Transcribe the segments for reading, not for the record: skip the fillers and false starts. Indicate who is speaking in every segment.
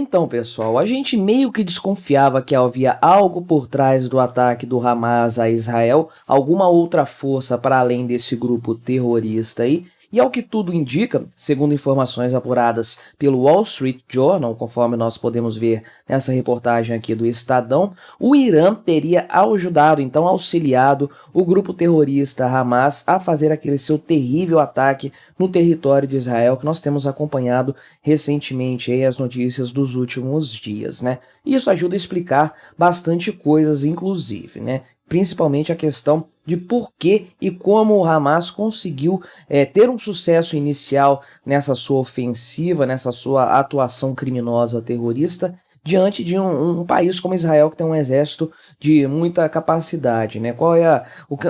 Speaker 1: Então, pessoal, a gente meio que desconfiava que havia algo por trás do ataque do Hamas a Israel, alguma outra força para além desse grupo terrorista aí. E ao que tudo indica, segundo informações apuradas pelo Wall Street Journal, conforme nós podemos ver nessa reportagem aqui do Estadão, o Irã teria ajudado, então auxiliado o grupo terrorista Hamas a fazer aquele seu terrível ataque no território de Israel, que nós temos acompanhado recentemente aí as notícias dos últimos dias, né? E isso ajuda a explicar bastante coisas, inclusive, né? Principalmente a questão de por que e como o Hamas conseguiu ter um sucesso inicial nessa sua ofensiva, nessa sua atuação criminosa terrorista, diante de um país como Israel, que tem um exército de muita capacidade, né?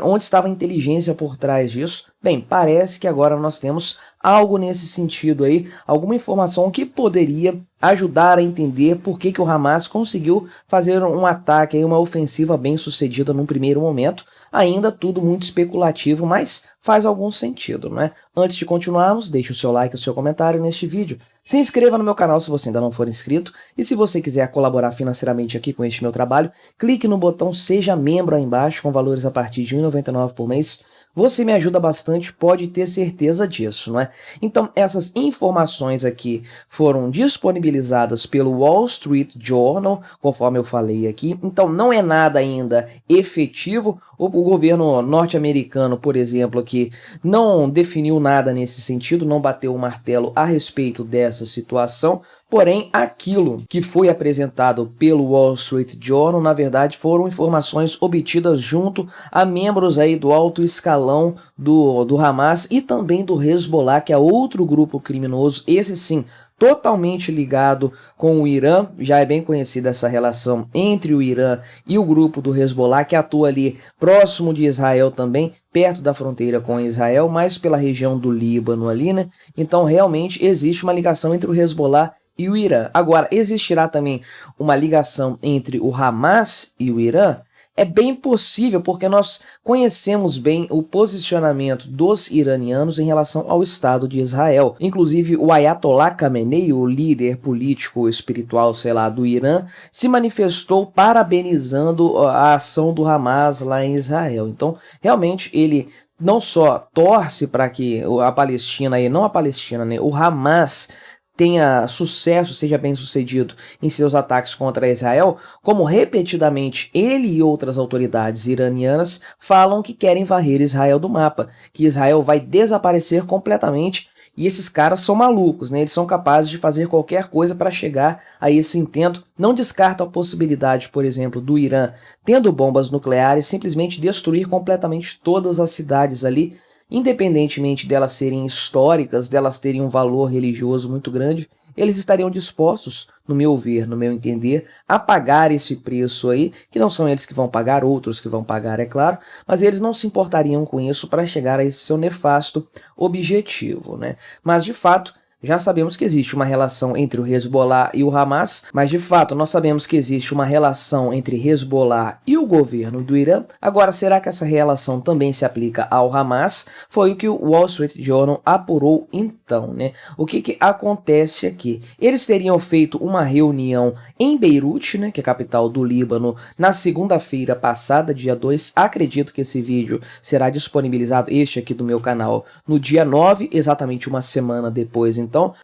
Speaker 1: Onde estava a inteligência por trás disso? Bem, parece que agora nós temos algo nesse sentido aí, alguma informação que poderia ajudar a entender por que o Hamas conseguiu fazer um ataque, aí, uma ofensiva bem sucedida num primeiro momento. Ainda tudo muito especulativo, mas faz algum sentido, né? Antes de continuarmos, deixe o seu like e o seu comentário neste vídeo. Se inscreva no meu canal se você ainda não for inscrito. E se você quiser colaborar financeiramente aqui com este meu trabalho, clique no botão Seja Membro aí embaixo, com valores a partir de R$ 1,99 por mês. Você me ajuda bastante, pode ter certeza disso, não é? Então, essas informações aqui foram disponibilizadas pelo Wall Street Journal, conforme eu falei aqui. Então, não é nada ainda efetivo. O governo norte-americano, por exemplo, aqui, não definiu nada nesse sentido, não bateu o martelo a respeito dessa situação. Porém, aquilo que foi apresentado pelo Wall Street Journal, na verdade, foram informações obtidas junto a membros aí do alto escalão do Hamas e também do Hezbollah, que é outro grupo criminoso, esse sim, totalmente ligado com o Irã. Já é bem conhecida essa relação entre o Irã e o grupo do Hezbollah, que atua ali próximo de Israel também, perto da fronteira com Israel, mas pela região do Líbano ali, né? Então, realmente, existe uma ligação entre o Hezbollah e o Irã. Agora, existirá também uma ligação entre o Hamas e o Irã? É bem possível, porque nós conhecemos bem o posicionamento dos iranianos em relação ao Estado de Israel. Inclusive, o Ayatollah Khamenei, o líder político espiritual, sei lá, do Irã, se manifestou parabenizando a ação do Hamas lá em Israel. Então, realmente, ele não só torce para que a Palestina, e não a Palestina, né, o Hamas tenha sucesso, seja bem sucedido em seus ataques contra Israel, como repetidamente ele e outras autoridades iranianas falam que querem varrer Israel do mapa, que Israel vai desaparecer completamente. E esses caras são malucos, né? Eles são capazes de fazer qualquer coisa para chegar a esse intento. Não descarta a possibilidade, por exemplo, do Irã, tendo bombas nucleares, simplesmente destruir completamente todas as cidades ali, independentemente delas serem históricas, delas terem um valor religioso muito grande. Eles estariam dispostos, no meu ver, no meu entender, a pagar esse preço aí, que não são eles que vão pagar, outros que vão pagar, é claro, mas eles não se importariam com isso para chegar a esse seu nefasto objetivo, né? Mas, de fato, já sabemos que existe uma relação entre o Hezbollah e o Hamas, mas de fato nós sabemos que existe uma relação entre Hezbollah e o governo do Irã. Agora, será que essa relação também se aplica ao Hamas? Foi o que o Wall Street Journal apurou então, né? O que acontece aqui? Eles teriam feito uma reunião em Beirute, né, que é a capital do Líbano, na segunda-feira passada, dia 2. Acredito que esse vídeo será disponibilizado, este aqui do meu canal, no dia 9, exatamente uma semana depois.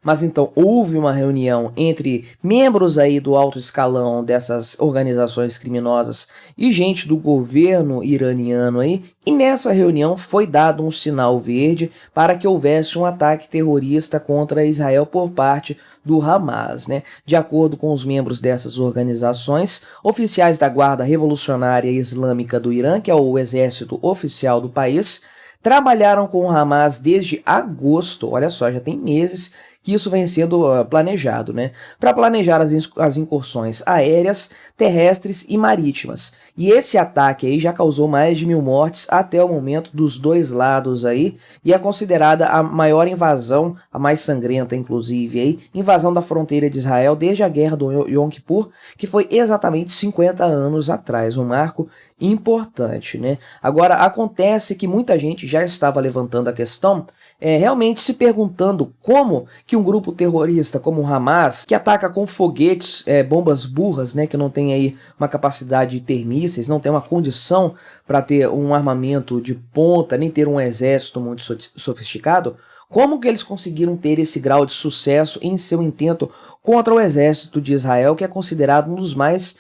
Speaker 1: Mas houve uma reunião entre membros aí do alto escalão dessas organizações criminosas e gente do governo iraniano aí, e nessa reunião foi dado um sinal verde para que houvesse um ataque terrorista contra Israel por parte do Hamas, né? De acordo com os membros dessas organizações, oficiais da Guarda Revolucionária Islâmica do Irã, que é o exército oficial do país, trabalharam com o Hamas desde agosto, olha só, já tem meses que isso vem sendo planejado, né? Para planejar as incursões aéreas, terrestres e marítimas. E esse ataque aí já causou mais de 1.000 mortes até o momento dos dois lados aí, e é considerada a maior invasão, a mais sangrenta inclusive aí, invasão da fronteira de Israel desde a guerra do Yom Kippur, que foi exatamente 50 anos atrás, um marco importante, né? Agora, acontece que muita gente já estava levantando a questão realmente se perguntando como que um grupo terrorista como o Hamas, que ataca com foguetes, bombas burras, né, que não tem aí uma capacidade de ter mísseis, não tem uma condição para ter um armamento de ponta, nem ter um exército muito sofisticado, como que eles conseguiram ter esse grau de sucesso em seu intento contra o exército de Israel, que é considerado um dos mais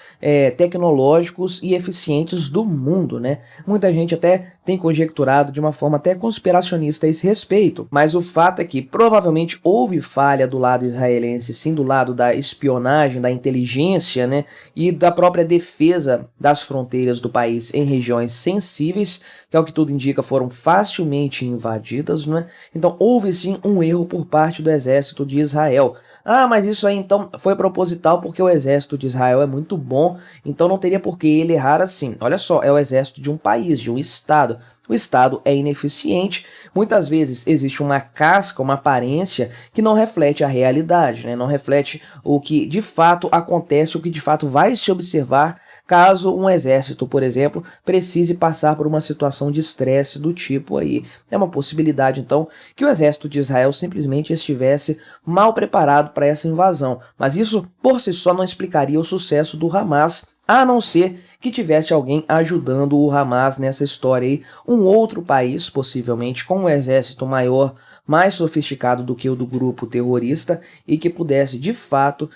Speaker 1: tecnológicos e eficientes do mundo, né? Muita gente até tem conjecturado de uma forma até conspiracionista a esse respeito, mas o fato é que provavelmente houve falha do lado israelense, sim, do lado da espionagem, da inteligência, né, e da própria defesa das fronteiras do país em regiões sensíveis, que ao que tudo indica foram facilmente invadidas, né? Então houve sim um erro por parte do exército de Israel. Ah, mas isso aí então foi proposital porque o exército de Israel é muito bom, então não teria por que ele errar assim. Olha só, é o exército de um país, de um estado. O Estado é ineficiente, muitas vezes existe uma casca, uma aparência que não reflete a realidade, né? Não reflete o que de fato acontece, o que de fato vai se observar caso um exército, por exemplo, precise passar por uma situação de estresse do tipo aí. É uma possibilidade, então, que o exército de Israel simplesmente estivesse mal preparado para essa invasão, mas isso por si só não explicaria o sucesso do Hamas, a não ser que tivesse alguém ajudando o Hamas nessa história aí, um outro país, possivelmente com um exército maior, mais sofisticado do que o do grupo terrorista e que pudesse, de fato,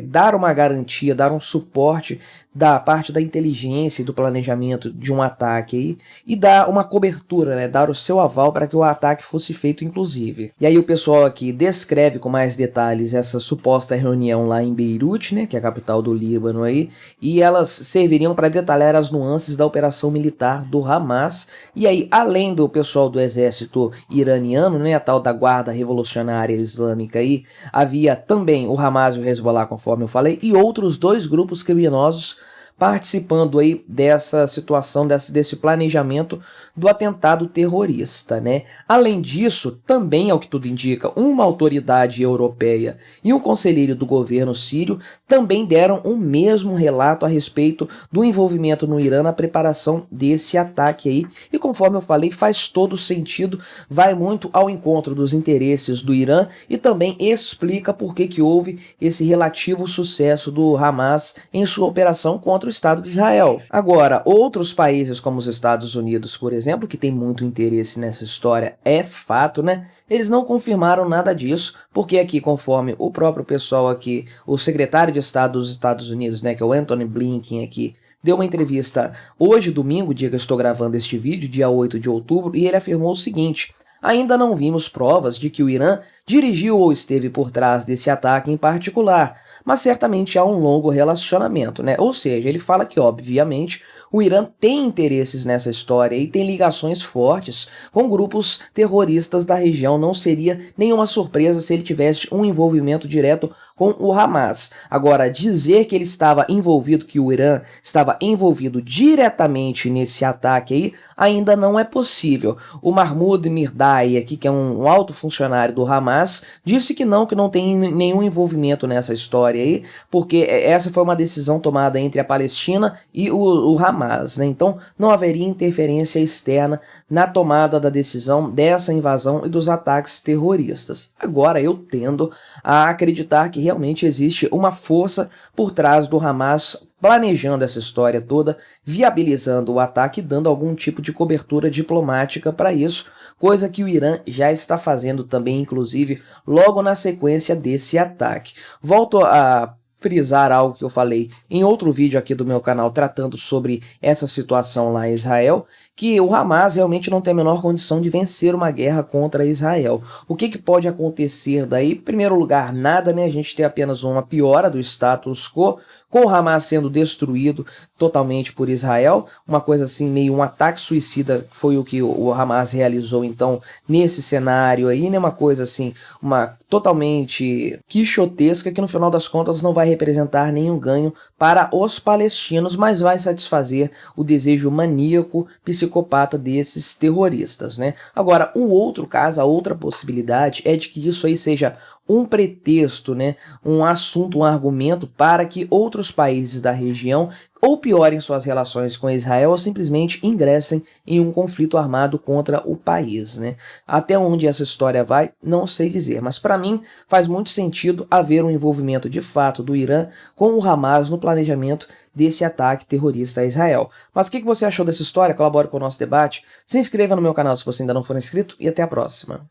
Speaker 1: dar uma garantia, dar um suporte da parte da inteligência e do planejamento de um ataque aí, e dar uma cobertura, né, dar o seu aval para que o ataque fosse feito inclusive. E aí o pessoal aqui descreve com mais detalhes essa suposta reunião lá em Beirute, né, que é a capital do Líbano aí, e elas serviriam para detalhar as nuances da operação militar do Hamas. E aí, além do pessoal do exército iraniano, né, a tal da Guarda Revolucionária Islâmica aí, havia também o Hamas e o Hezbollah, conforme eu falei, e outros dois grupos criminosos participando aí dessa situação, desse planejamento do atentado terrorista, né? Além disso, também, ao que tudo indica, uma autoridade europeia e um conselheiro do governo sírio também deram o mesmo relato a respeito do envolvimento no Irã na preparação desse ataque aí, e conforme eu falei, faz todo sentido, vai muito ao encontro dos interesses do Irã e também explica por que houve esse relativo sucesso do Hamas em sua operação contra o Estado de Israel. Agora, outros países como os Estados Unidos, por exemplo, que tem muito interesse nessa história, é fato, né? Eles não confirmaram nada disso, porque aqui, conforme o próprio pessoal aqui, o secretário de Estado dos Estados Unidos, né, que é o Anthony Blinken aqui, deu uma entrevista hoje, domingo, dia que eu estou gravando este vídeo, dia 8 de outubro, e ele afirmou o seguinte: ainda não vimos provas de que o Irã dirigiu ou esteve por trás desse ataque em particular, mas certamente há um longo relacionamento, né? Ou seja, ele fala que, obviamente, o Irã tem interesses nessa história e tem ligações fortes com grupos terroristas da região. Não seria nenhuma surpresa se ele tivesse um envolvimento direto com o Hamas. Agora, dizer que ele estava envolvido, que o Irã estava envolvido diretamente nesse ataque aí, ainda não é possível. O Mahmoud Mirdai, aqui, que é um alto funcionário do Hamas, disse que não tem nenhum envolvimento nessa história aí, porque essa foi uma decisão tomada entre a Palestina e o Hamas, né? Então não haveria interferência externa na tomada da decisão dessa invasão e dos ataques terroristas. Agora eu tendo a acreditar que realmente existe uma força por trás do Hamas planejando essa história toda, viabilizando o ataque e dando algum tipo de cobertura diplomática para isso, coisa que o Irã já está fazendo também, inclusive, logo na sequência desse ataque. Volto a frisar algo que eu falei em outro vídeo aqui do meu canal tratando sobre essa situação lá em Israel, que o Hamas realmente não tem a menor condição de vencer uma guerra contra Israel. O que pode acontecer daí? Em primeiro lugar, nada, né? A gente tem apenas uma piora do status quo, com o Hamas sendo destruído totalmente por Israel, uma coisa assim, meio um ataque suicida foi o que o Hamas realizou então nesse cenário aí, né? Uma coisa assim, uma totalmente quixotesca que no final das contas não vai representar nenhum ganho para os palestinos, mas vai satisfazer o desejo maníaco, psicopata desses terroristas, né? Agora, o outro caso, a outra possibilidade é de que isso aí seja um pretexto, né, um assunto, um argumento para que outros países da região ou piorem suas relações com Israel ou simplesmente ingressem em um conflito armado contra o país, né? Até onde essa história vai, não sei dizer, mas para mim faz muito sentido haver um envolvimento de fato do Irã com o Hamas no planejamento desse ataque terrorista a Israel. Mas o que você achou dessa história? Colabore com o nosso debate, se inscreva no meu canal se você ainda não for inscrito e até a próxima.